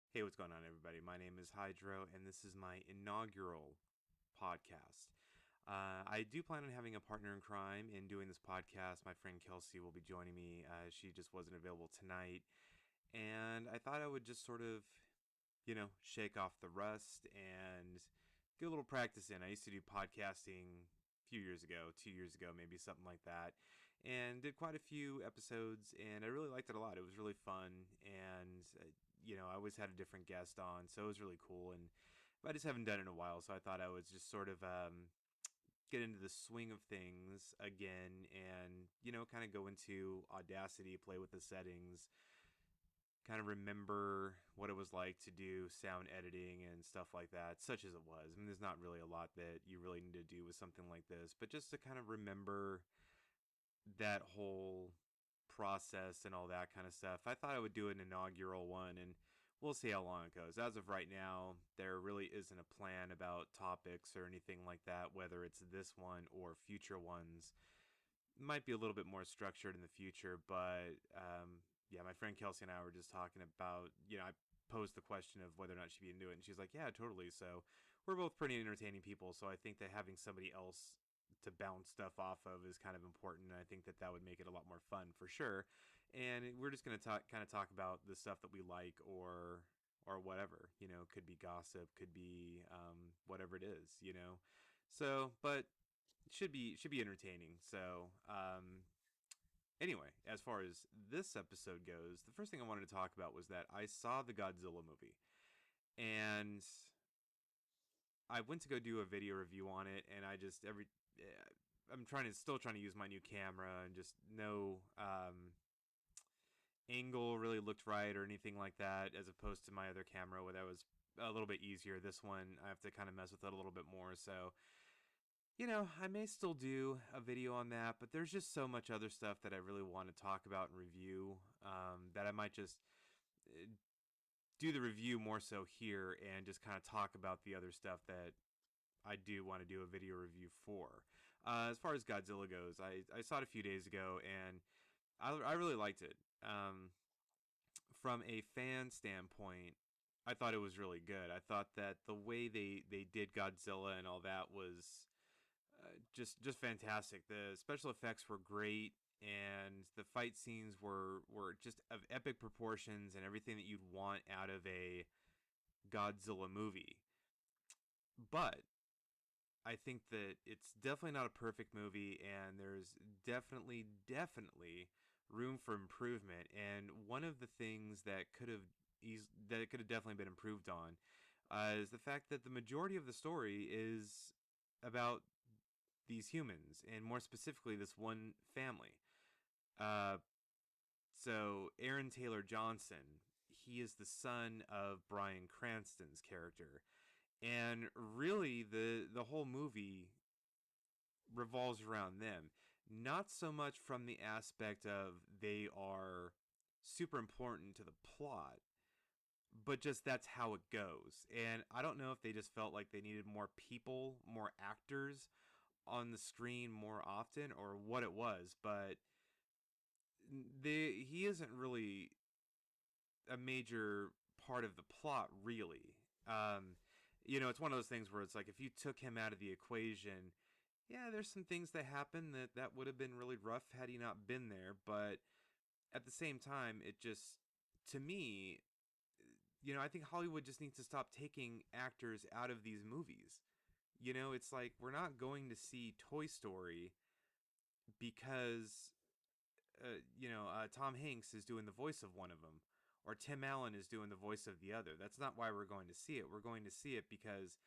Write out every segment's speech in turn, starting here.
Hey, what's going on, everybody? My name is Hydro, and this is my inaugural podcast. I do plan on having a partner in crime in doing this podcast. My friend Kelsey will be joining me. She just wasn't available tonight. And I thought I would just sort of, shake off the rust and get a little practice in. I used to do podcasting a few years ago, 2 years ago, maybe something like that, and did quite a few episodes, and I really liked it a lot. It was really fun, and I always had a different guest on, so it was really cool. And I just haven't done it in a while, so I thought I would just sort of get into the swing of things again, and kind of go into Audacity, play with the settings, kind of remember what it was like to do sound editing and stuff like that, such as it was. I mean, there's not really a lot that you really need to do with something like this, but just to kind of remember that whole process and all that kind of stuff. I thought I would do an inaugural one, and we'll see how long it goes. As of right now, there really isn't a plan about topics or anything like that, whether it's this one or future ones. Might be a little bit more structured in the future, but yeah, my friend Kelsey and I were just talking about, I posed the question of whether or not she'd be into it, and she's like, yeah, totally. So we're both pretty entertaining people, so I think that having somebody else to bounce stuff off of is kind of important, and I think that that would make it a lot more fun for sure. And we're just going to talk about the stuff that we like, or whatever, could be gossip, could be whatever it is, so but should be entertaining. So anyway, as far as this episode goes, the first thing I wanted to talk about was that I saw the Godzilla movie, and I went to go do a video review on it, and I just I'm still trying to use my new camera, and just no angle really looked right or anything like that, as opposed to my other camera where that was a little bit easier. This one I have to kind of mess with it a little bit more. So I may still do a video on that, but there's just so much other stuff that I really want to talk about and review, that I might just uh, do the review more so here and just kind of talk about the other stuff that I do want to do a video review for. As far as Godzilla goes, I saw it a few days ago, and I really liked it. From a fan standpoint, I thought it was really good. I thought that the way they did Godzilla and all that was just fantastic. The special effects were great, and the fight scenes were just of epic proportions and everything that you'd want out of a Godzilla movie. But I think that it's definitely not a perfect movie, and there's definitely room for improvement. And one of the things that could have definitely been improved on is the fact that the majority of the story is about these humans, and more specifically, this one family. Uh, so Aaron Taylor Johnson, he is the son of Bryan Cranston's character, and really the whole movie revolves around them. Not so much from the aspect of they are super important to the plot, but just that's how it goes. And I don't know if they just felt like they needed more people, more actors on the screen more often, or what it was, but he isn't really a major part of the plot, really. It's one of those things where it's like if you took him out of the equation, yeah, there's some things that happen that would have been really rough had he not been there. But at the same time, it just, to me, I think Hollywood just needs to stop taking actors out of these movies. It's like we're not going to see Toy Story because Tom Hanks is doing the voice of one of them, or Tim Allen is doing the voice of the other. That's not why we're going to see it. We're going to see it because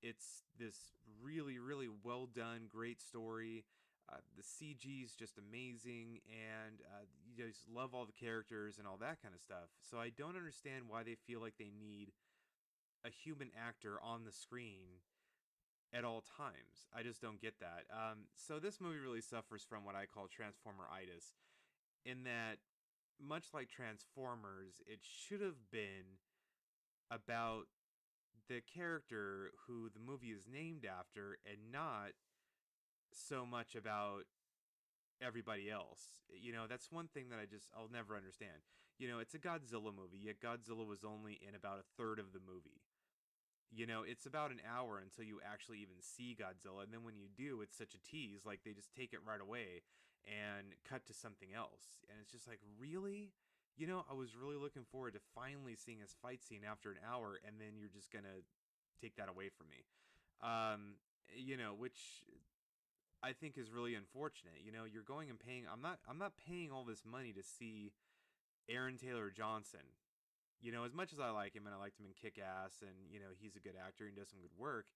it's this really, really well done, great story. The CG is just amazing, and you just love all the characters and all that kind of stuff. So I don't understand why they feel like they need a human actor on the screen at all times. I just don't get that. So this movie really suffers from what I call Transformer-itis, in that, much like Transformers, it should have been about the character who the movie is named after, and not so much about everybody else. That's one thing that I'll never understand. It's a Godzilla movie, yet Godzilla was only in about a third of the movie. It's about an hour until you actually even see Godzilla, and then when you do, it's such a tease. Like, they just take it right away and cut to something else, and it's just like, really? I was really looking forward to finally seeing his fight scene after an hour, and then you're just gonna take that away from me. Which I think is really unfortunate. You're going and paying. I'm not paying all this money to see Aaron Taylor Johnson. As much as I like him and I liked him in Kick Ass, and he's a good actor and does some good work.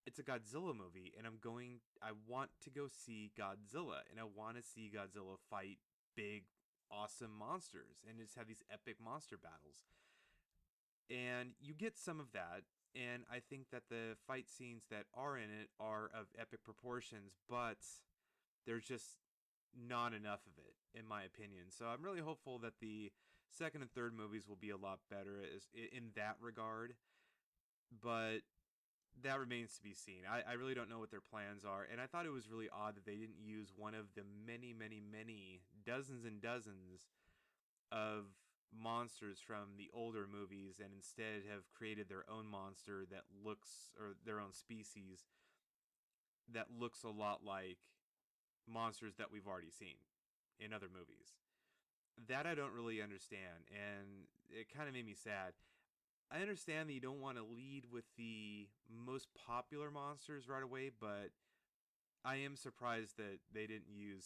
It's a Godzilla movie, and I want to go see Godzilla, and I want to see Godzilla fight big, awesome monsters, and just have these epic monster battles. And you get some of that, and I think that the fight scenes that are in it are of epic proportions, but there's just not enough of it, in my opinion. So I'm really hopeful that the second and third movies will be a lot better in that regard, but that remains to be seen. I really don't know what their plans are, and I thought it was really odd that they didn't use one of the many, many, many dozens and dozens of monsters from the older movies, and instead have created their own monster that looks, or their own species that looks a lot like monsters that we've already seen in other movies. That I don't really understand, and it kind of made me sad. I understand that you don't want to lead with the most popular monsters right away, but I am surprised that they didn't use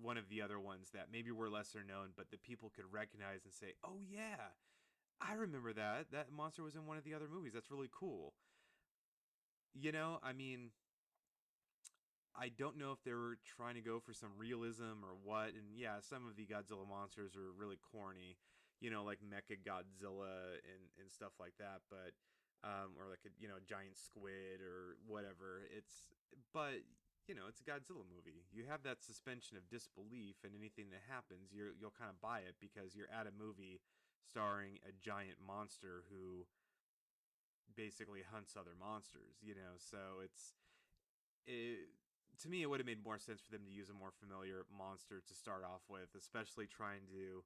one of the other ones that maybe were lesser known, but that people could recognize and say, oh yeah, I remember that. That monster was in one of the other movies. That's really cool. I mean, I don't know if they were trying to go for some realism or what. And yeah, some of the Godzilla monsters are really corny, like Mecha Godzilla and stuff like that. But or like a giant squid or whatever. It's a Godzilla movie. You have that suspension of disbelief, and anything that happens, you'll kind of buy it because you're at a movie starring a giant monster who basically hunts other monsters. So to me, it would have made more sense for them to use a more familiar monster to start off with, especially trying to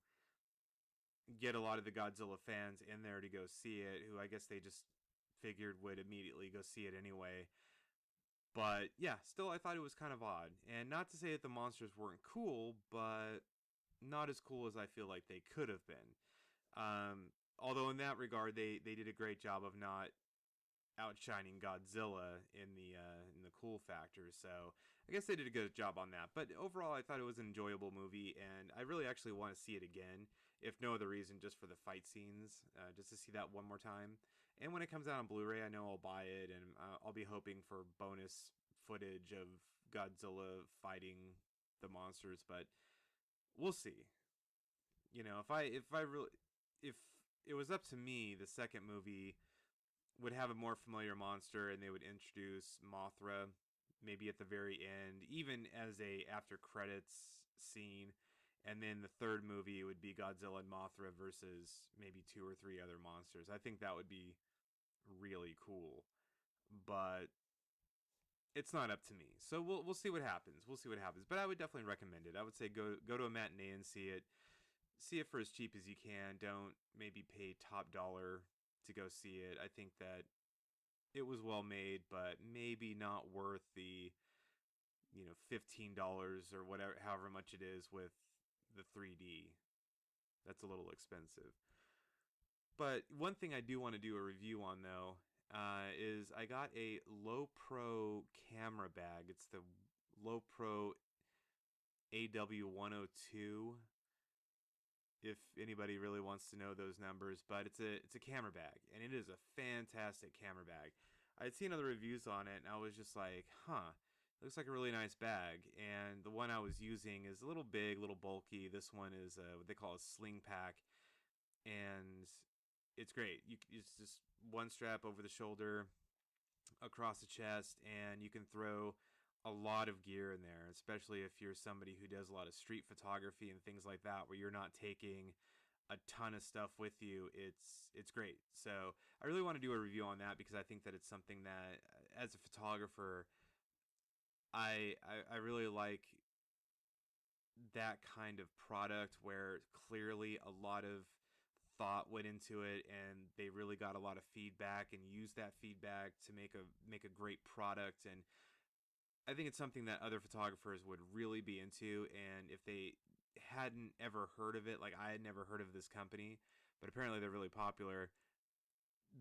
get a lot of the Godzilla fans in there to go see it, who I guess they just figured would immediately go see it anyway. But yeah, still, I thought it was kind of odd. And not to say that the monsters weren't cool, but not as cool as I feel like they could have been. Although in that regard, they did a great job of not outshining Godzilla in the cool factor. So I guess they did a good job on that. But overall, I thought it was an enjoyable movie, and I really actually want to see it again, if no other reason, just for the fight scenes, just to see that one more time. And when it comes out on Blu-ray, I know I'll buy it, and I'll be hoping for bonus footage of Godzilla fighting the monsters. But we'll see. If it was up to me, the second movie would have a more familiar monster, and they would introduce Mothra maybe at the very end, even as a after credits scene. And then the third movie would be Godzilla and Mothra versus maybe two or three other monsters. I think that would be really cool, but it's not up to me. So we'll see what happens. We'll see what happens. But I would definitely recommend it. I would say go to a matinee and see it. See it for as cheap as you can. Don't maybe pay top dollar to go see it. I think that it was well made, but maybe not worth the $15 or whatever, however much it is with the 3D. That's a little expensive. But one thing I do want to do a review on, though, is I got a Low Pro camera bag. It's the Low Pro AW102, if anybody really wants to know those numbers. But it's a camera bag, and it is a fantastic camera bag. I had seen other reviews on it, and I was just like, huh, looks like a really nice bag. And the one I was using is a little big, a little bulky. This one is what they call a sling pack, and it's great. It's just one strap over the shoulder, across the chest, and you can throw a lot of gear in there, especially if you're somebody who does a lot of street photography and things like that, where you're not taking a ton of stuff with you. It's great. So I really want to do a review on that, because I think that it's something that, as a photographer, I really like that kind of product where clearly a lot of thought went into it and they really got a lot of feedback and used that feedback to make a great product. And I think it's something that other photographers would really be into. And if they hadn't ever heard of it, like I had never heard of this company, but apparently they're really popular,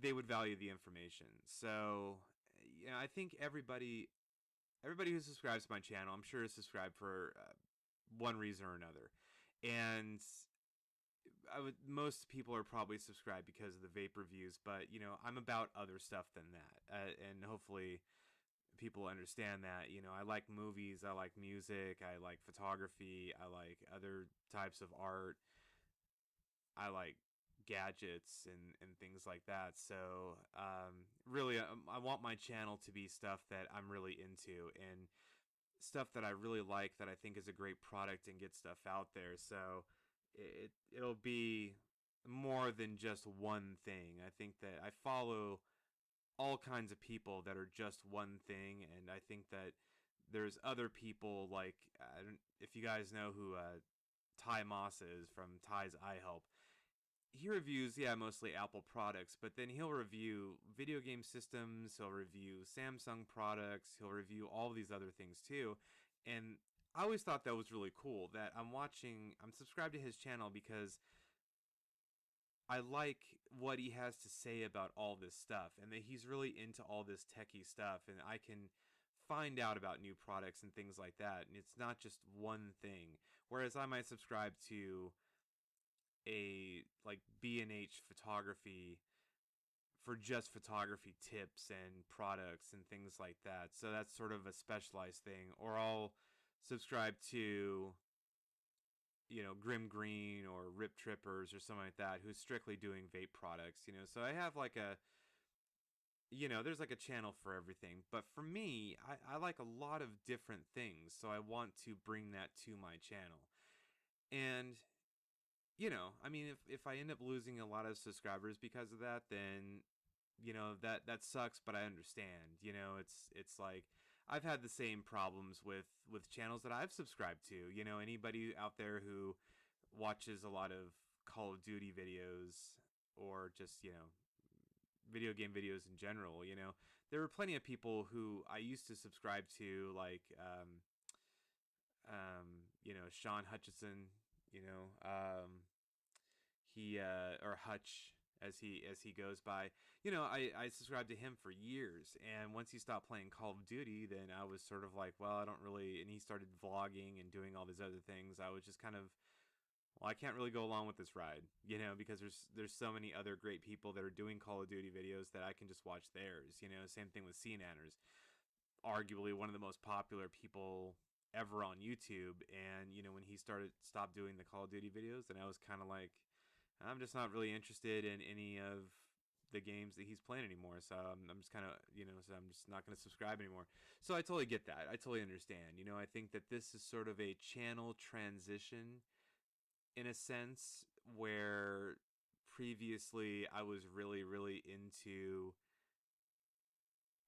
they would value the information. So, I think everybody who subscribes to my channel, I'm sure is subscribed for one reason or another. And most people are probably subscribed because of the vape reviews, but I'm about other stuff than that, and hopefully people understand that. I like movies, I like music, I like photography, I like other types of art, I like gadgets and things like that. So really, I want my channel to be stuff that I'm really into and stuff that I really like, that I think is a great product, and get stuff out there. So it'll be more than just one thing. I think that I follow all kinds of people that are just one thing, and I think that there's other people like, I don't, if you guys know who Ty Moss is from Ty's Eye Help. He reviews, yeah, mostly Apple products, but then he'll review video game systems, he'll review Samsung products, he'll review all these other things too. And I always thought that was really cool, that I'm subscribed to his channel because I like what he has to say about all this stuff, and that he's really into all this techie stuff, and I can find out about new products and things like that, and it's not just one thing. Whereas I might subscribe to a like B&H photography for just photography tips and products and things like that. So that's sort of a specialized thing. Or I'll subscribe to, Grim Green or Rip Trippers or something like that, who's strictly doing vape products. So I have like there's like a channel for everything. But for me, I like a lot of different things. So I want to bring that to my channel. And I mean, if I end up losing a lot of subscribers because of that, then that sucks. But I understand. It's like I've had the same problems with channels that I've subscribed to. Anybody out there who watches a lot of Call of Duty videos, or just video game videos in general. There were plenty of people who I used to subscribe to, like Sean Hutchison. You know, he or Hutch, as he goes by. I subscribed to him for years, and once he stopped playing Call of Duty, then I was sort of like, well, I don't really. And he started vlogging and doing all these other things. I was just kind of, well, I can't really go along with this ride, because there's so many other great people that are doing Call of Duty videos that I can just watch theirs. Same thing with CNanners, arguably one of the most popular people ever on YouTube. And when he stopped doing the Call of Duty videos, then I was kind of like, I'm just not really interested in any of the games that he's playing anymore. So I'm just kind of, so I'm just not going to subscribe anymore. So I totally get that. I totally understand. I think that this is sort of a channel transition in a sense, where previously I was really, really into,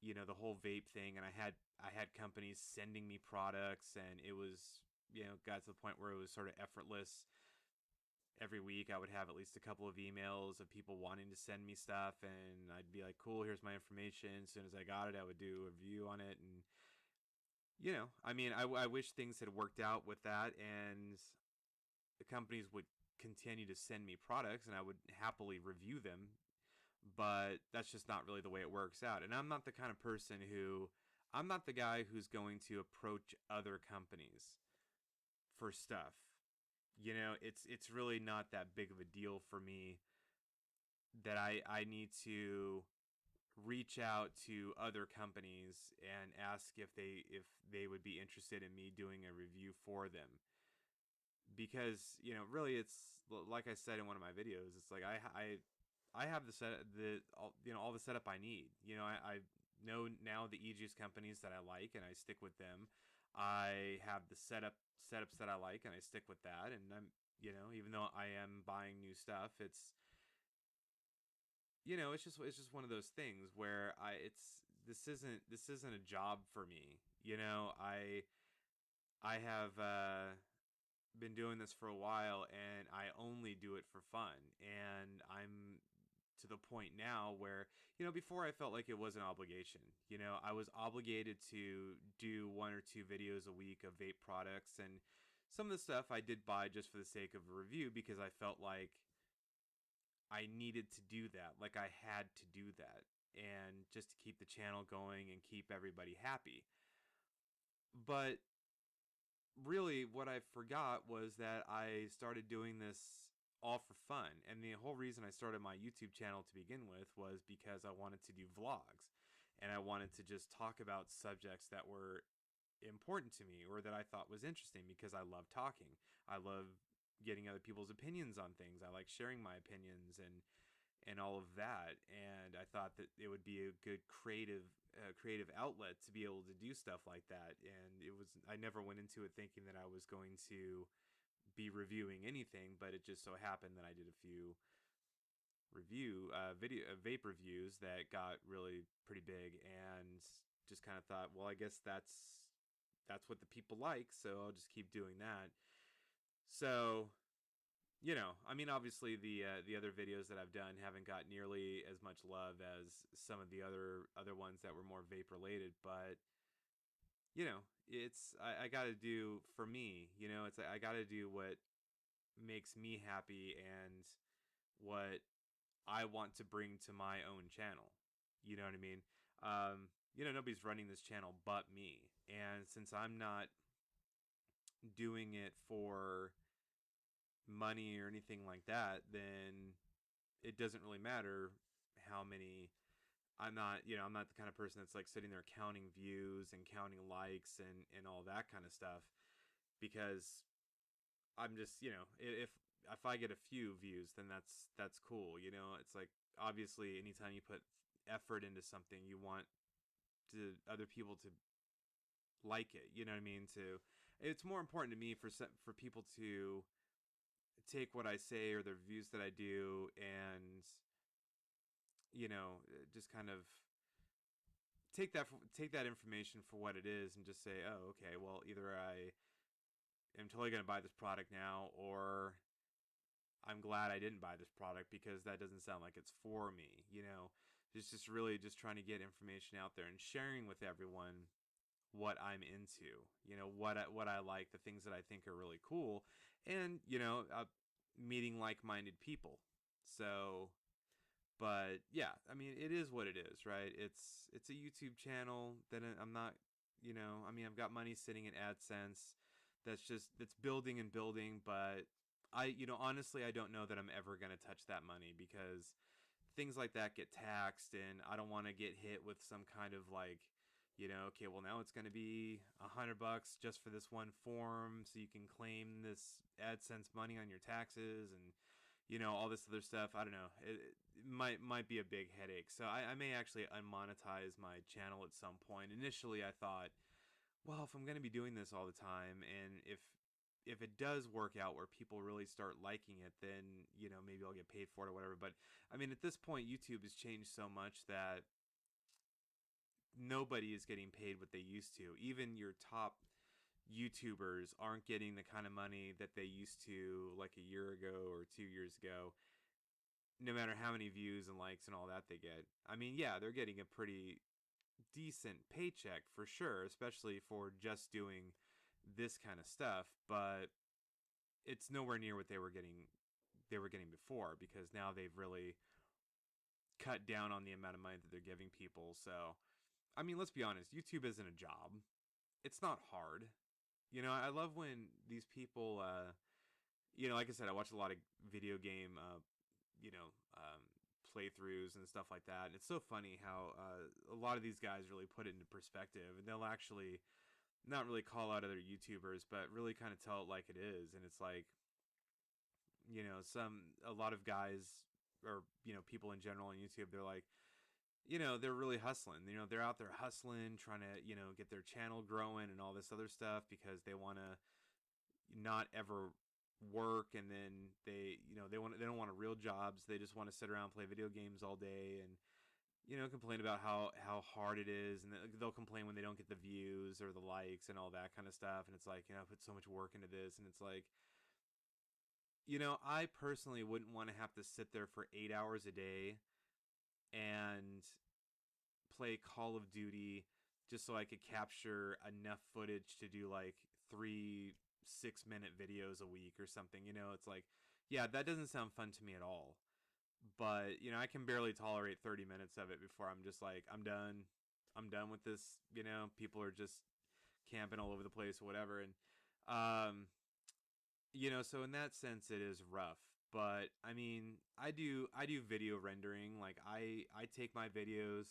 the whole vape thing, and I had companies sending me products, and it was, got to the point where it was sort of effortless. Every week I would have at least a couple of emails of people wanting to send me stuff, and I'd be like, cool, here's my information. As soon as I got it, I would do a review on it. And I mean, I wish things had worked out with that, and the companies would continue to send me products, and I would happily review them. But that's just not really the way it works out. And I'm not the kind of person I'm not the guy who's going to approach other companies for stuff. It's really not that big of a deal for me that I need to reach out to other companies and ask if they would be interested in me doing a review for them. Because really, it's like I said in one of my videos, it's like I have all the setup I need. I know now the easiest companies that I like, and I stick with them. I have the setups that I like, and I stick with that. And I'm even though I am buying new stuff, it's just one of those things where this isn't a job for me. I have been doing this for a while, and I only do it for fun. And I'm to the point now where, before I felt like it was an obligation. I was obligated to do one or two videos a week of vape products, and some of the stuff I did buy just for the sake of a review because I felt like I needed to do that. Like I had to do that. And just to keep the channel going and keep everybody happy. But really, what I forgot was that I started doing this all for fun. And the whole reason I started my YouTube channel to begin with was because I wanted to do vlogs. And I wanted to just talk about subjects that were important to me or that I thought was interesting because I love talking. I love getting other people's opinions on things. I like sharing my opinions and all of that. And I thought that it would be a good creative outlet to be able to do stuff like that. And I never went into it thinking that I was going to be reviewing anything, but it just so happened that I did a few vape reviews that got really pretty big, and just kind of thought, well, I guess that's what the people like, so I'll just keep doing that. So, I mean, obviously the other videos that I've done haven't got nearly as much love as some of the other ones that were more vape related, but I got to do for me, I got to do what makes me happy and what I want to bring to my own channel. You know what I mean? Nobody's running this channel but me. And since I'm not doing it for money or anything like that, then it doesn't really matter how many. I'm not the kind of person that's like sitting there counting views and counting likes and all that kind of stuff, because I'm just, if I get a few views, then that's cool. It's like, obviously anytime you put effort into something, you want other people to like it. You know what I mean? It's more important to me for people to take what I say or the reviews that I do and just kind of take that information for what it is and just say, oh, okay, well, either I am totally going to buy this product now, or I'm glad I didn't buy this product because that doesn't sound like it's for me. It's just really just trying to get information out there and sharing with everyone what I'm into, what I like, the things that I think are really cool, and meeting like-minded people. So, but yeah, I mean, it is what it is, right? It's a YouTube channel that I'm not, I mean, I've got money sitting in AdSense that's building and building, but honestly, I don't know that I'm ever going to touch that money because things like that get taxed, and I don't want to get hit with some kind of like, okay, well, now it's going to be $100 just for this one form so you can claim this AdSense money on your taxes and all this other stuff. I don't know. It might be a big headache. So I may actually unmonetize my channel at some point. Initially, I thought, well, if I'm going to be doing this all the time, and if it does work out where people really start liking it, then maybe I'll get paid for it or whatever. But I mean, at this point, YouTube has changed so much that nobody is getting paid what they used to. Even your top YouTubers aren't getting the kind of money that they used to like a year ago or 2 years ago, no matter how many views and likes and all that they get. I mean, yeah, they're getting a pretty decent paycheck for sure, especially for just doing this kind of stuff, but it's nowhere near what they were getting before, because now they've really cut down on the amount of money that they're giving people. So, I mean, let's be honest, YouTube isn't a job. It's not hard. I love when these people, like I said, I watch a lot of video game, playthroughs and stuff like that. And it's so funny how a lot of these guys really put it into perspective, and they'll actually not really call out other YouTubers, but really kind of tell it like it is. And it's like, a lot of guys, or people in general on YouTube, they're like, they're really hustling. They're out there hustling, trying to, get their channel growing and all this other stuff because they want to not ever work, and then they don't want real jobs. They just want to sit around and play video games all day. And complain about how hard it is, and they'll complain when they don't get the views or the likes and all that kind of stuff. And it's like, I put so much work into this, and it's like, I personally wouldn't want to have to sit there for 8 hours a day and play Call of Duty just so I could capture enough footage to do like 3 6-minute videos a week or something. It's like, yeah, that doesn't sound fun to me at all. But I can barely tolerate 30 minutes of it before I'm just like, I'm done with this. People are just camping all over the place or whatever. And um so in that sense it is rough. But I mean, I do video rendering. Like, I take my videos,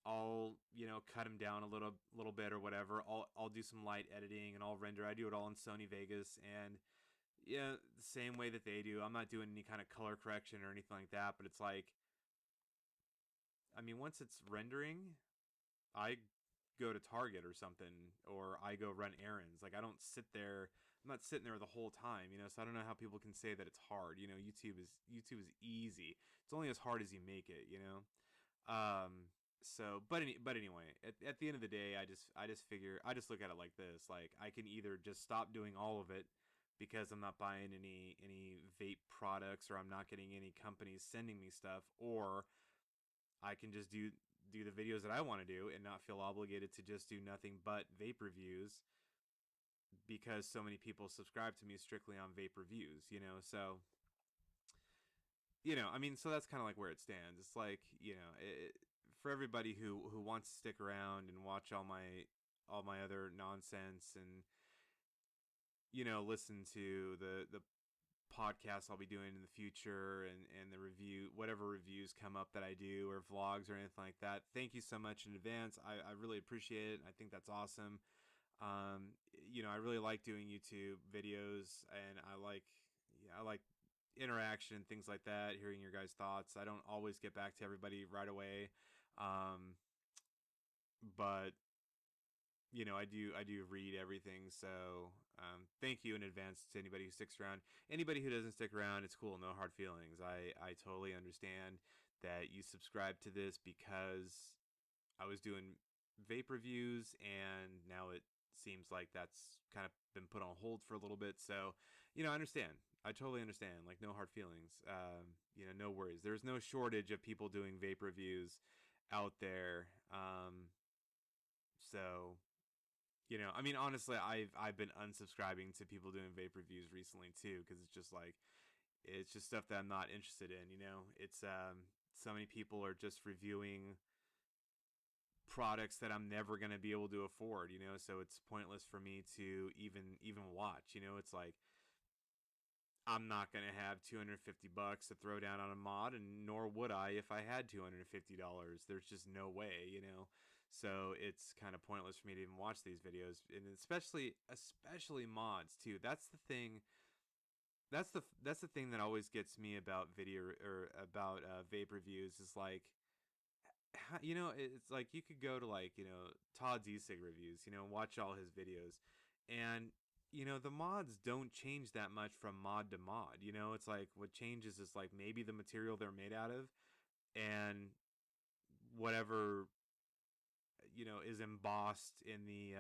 I'll cut them down a little bit or whatever. I'll do some light editing and I'll render. I do it all in Sony Vegas, and yeah, the same way that they do. I'm not doing any kind of color correction or anything like that, but it's like, I mean, once it's rendering, I go to Target or something, or I go run errands. Like, I don't sit there. I'm not sitting there the whole time, so I don't know how people can say that it's hard. YouTube is easy. It's only as hard as you make it. But anyway, at the end of the day, I just figure, I just look at it like this. Like, I can either just stop doing all of it because I'm not buying any vape products, or I'm not getting any companies sending me stuff, or I can just do the videos that I want to do and not feel obligated to just do nothing but vape reviews because so many people subscribe to me strictly on vape reviews. So, I mean, so that's kind of like where it stands. It's like, for everybody who wants to stick around and watch all my other nonsense, and listen to the podcasts I'll be doing in the future, and the whatever reviews come up that I do, or vlogs or anything like that. Thank you so much in advance. I really appreciate it. I think that's awesome. I really like doing YouTube videos, and I like interaction and things like that, hearing your guys' thoughts. I don't always get back to everybody right away. But I do read everything. So thank you in advance to anybody who sticks around. Anybody who doesn't stick around, it's cool. No hard feelings. I totally understand that you subscribe to this because I was doing vape reviews, and now it seems like that's kind of been put on hold for a little bit. So, I understand. I totally understand. Like, no hard feelings. No worries. There's no shortage of people doing vape reviews out there. So, I mean, honestly, I've been unsubscribing to people doing vape reviews recently too, because it's just stuff that I'm not interested in. It's so many people are just reviewing products that I'm never going to be able to afford. So it's pointless for me to even watch. It's like, I'm not going to have $250 to throw down on a mod, and nor would I if I had $250. There's just no way. So it's kind of pointless for me to even watch these videos, and especially mods too. That's the thing. That's the thing that always gets me about video, or about vape reviews, is like, it's like you could go to, like, Todd's e-cig reviews, watch all his videos, and the mods don't change that much from mod to mod. It's like, what changes is like maybe the material they're made out of, and whatever is embossed in the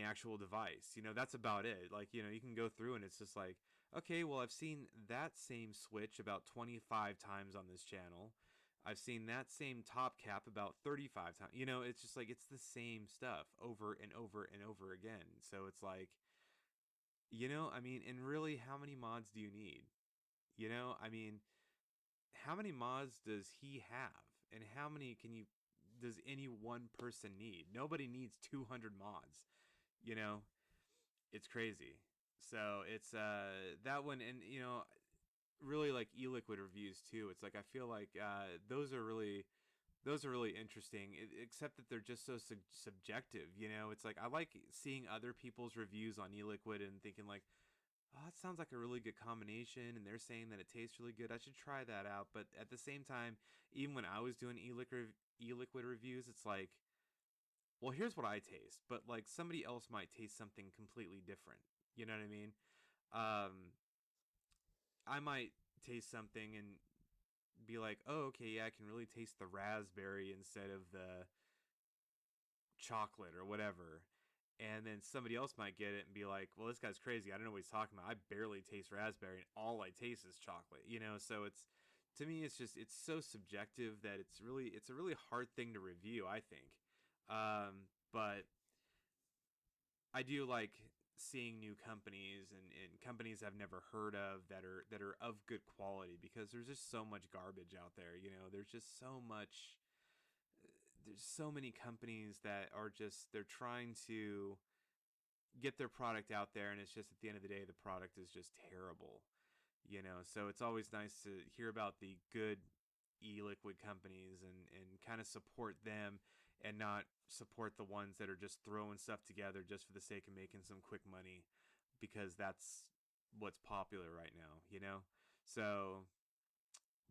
actual device. That's about it. Like, you can go through and it's just like, okay, well, I've seen that same switch about 25 times on this channel. I've seen that same top cap about 35 times. It's just like, it's the same stuff over and over and over again. So it's like, I mean, and really, how many mods do you need? I mean, how many mods does he have? And how many does any one person need? Nobody needs 200 mods. You know, it's crazy. So it's that one, and really like e-liquid reviews too. It's like, I feel like those are really interesting, except that they're just so subjective. It's like, I like seeing other people's reviews on e-liquid and thinking like, oh, that sounds like a really good combination, and they're saying that it tastes really good. I should try that out. But at the same time, even when I was doing e-liquid reviews, it's like, well, here's what I taste, but like somebody else might taste something completely different. You know what I mean? I might taste something, and be like, oh, okay, yeah, I can really taste the raspberry instead of the chocolate or whatever. And then somebody else might get it and be like, well, this guy's crazy. I don't know what he's talking about. I barely taste raspberry and all I taste is chocolate, So it's, to me, it's so subjective that it's a really hard thing to review, I think. But I do like seeing new companies and companies I've never heard of that are of good quality, because there's just so much garbage out there. There's just so much. There's so many companies that are just, they're trying to get their product out there, and it's just, at the end of the day, the product is just terrible. So it's always nice to hear about the good e-liquid companies and kind of support them, and not support the ones that are just throwing stuff together just for the sake of making some quick money, because that's what's popular right now. So,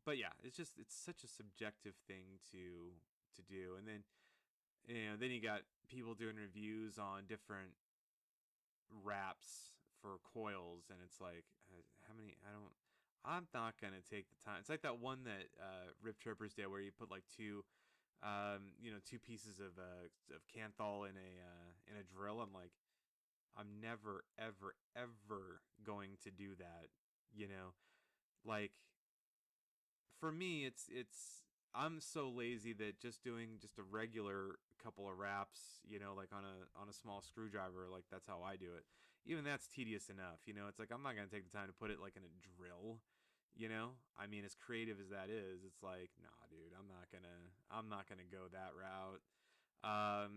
but yeah, it's such a subjective thing to do. And then then you got people doing reviews on different wraps for coils, and it's like, how many? I'm not gonna take the time. It's like that one that Rip Trippers did, where you put like two pieces of Canthol in a drill. I'm like, I'm never ever ever going to do that. Like, for me, I'm so lazy that just doing just a regular couple of wraps, like on a small screwdriver, like that's how I do it. Even that's tedious enough. It's like, I'm not gonna take the time to put it like in a drill. I mean, as creative as that is, it's like, nah, dude, I'm not gonna go that route. I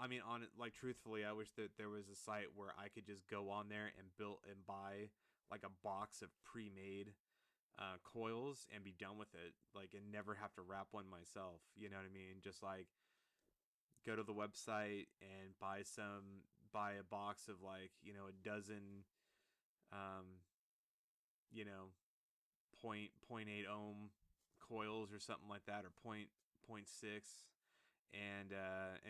mean, on it, like, truthfully, I wish that there was a site where I could just go on there and buy like a box of pre-made coils and be done with it, like, and never have to wrap one myself. You know what I mean? Just like, go to the website and buy a box of, like, a dozen, um, you know, point 8 ohm coils or something like that, or point 6, and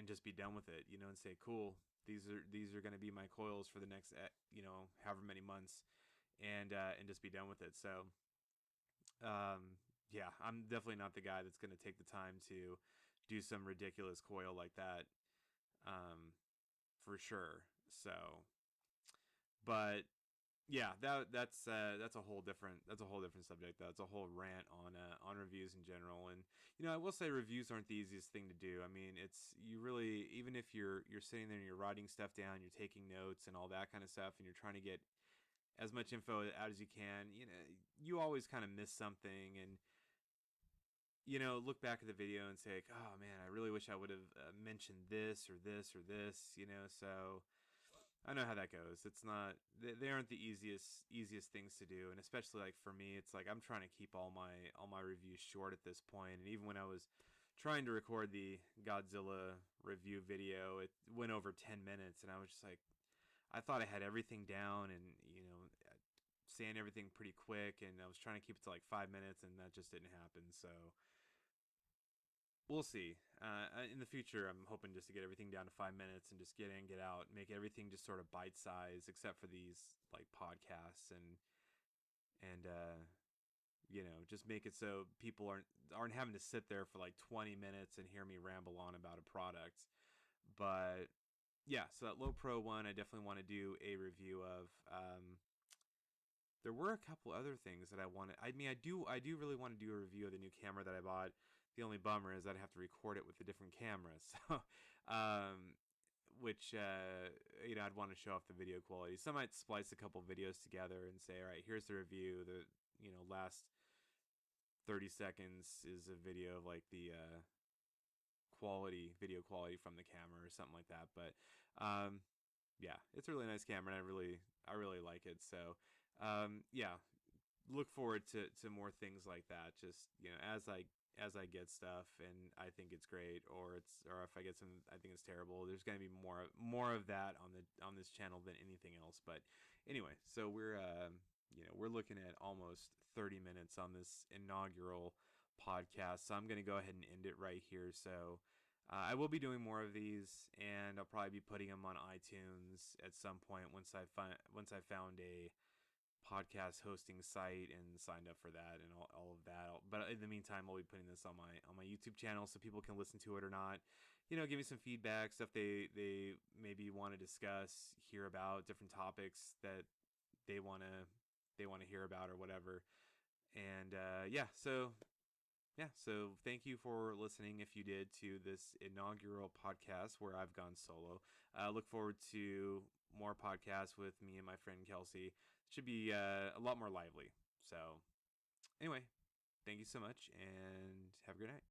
just be done with it. And say, cool, these are going to be my coils for the next, however many months, and just be done with it. So, yeah, I'm definitely not the guy that's going to take the time to do some ridiculous coil like that, for sure. So, but yeah, that's a whole different subject. That's a whole rant on reviews in general. And I will say, reviews aren't the easiest thing to do. I mean, it's, you really, even if you're sitting there and you're writing stuff down, you're taking notes and all that kind of stuff, and you're trying to get as much info out as you can, you always kind of miss something, and look back at the video and say, like, oh man, I really wish I would have mentioned this or this or this. So I know how that goes. It's not, they aren't the easiest things to do, and especially, like, for me, it's like, I'm trying to keep all my reviews short at this point. And even when I was trying to record the Godzilla review video, it went over 10 minutes, and I was just like, I thought I had everything down, and saying everything pretty quick, and I was trying to keep it to like 5 minutes, and that just didn't happen. So we'll see. In the future, I'm hoping just to get everything down to 5 minutes and just get in, get out, make everything just sort of bite size, except for these like podcasts, and just make it so people aren't having to sit there for like 20 minutes and hear me ramble on about a product. But yeah, so that Low Pro one, I definitely want to do a review of. There were a couple other things that I wanted. I mean, I do really want to do a review of the new camera that I bought. The only bummer is I'd have to record it with a different camera, so which I'd want to show off the video quality. So I might splice a couple videos together and say, all right, here's the review. The last 30 seconds is a video of like the video quality from the camera or something like that. But yeah, it's a really nice camera, and I really like it. So yeah, look forward to more things like that. Just as I get stuff and I think it's great, or if I get some I think it's terrible, there's going to be more of that on this channel than anything else. But anyway, so we're looking at almost 30 minutes on this inaugural podcast, so I'm going to go ahead and end it right here. So I will be doing more of these, and I'll probably be putting them on iTunes at some point once I found podcast hosting site and signed up for that and all of that. But in the meantime, I'll be putting this on my YouTube channel so people can listen to it or not. Give me some feedback, stuff they maybe want to discuss, hear about different topics that they want to hear about or whatever. And so thank you for listening if you did to this inaugural podcast where I've gone solo. Look forward to more podcasts with me and my friend Kelsey. It should be a lot more lively. So anyway, thank you so much and have a great night.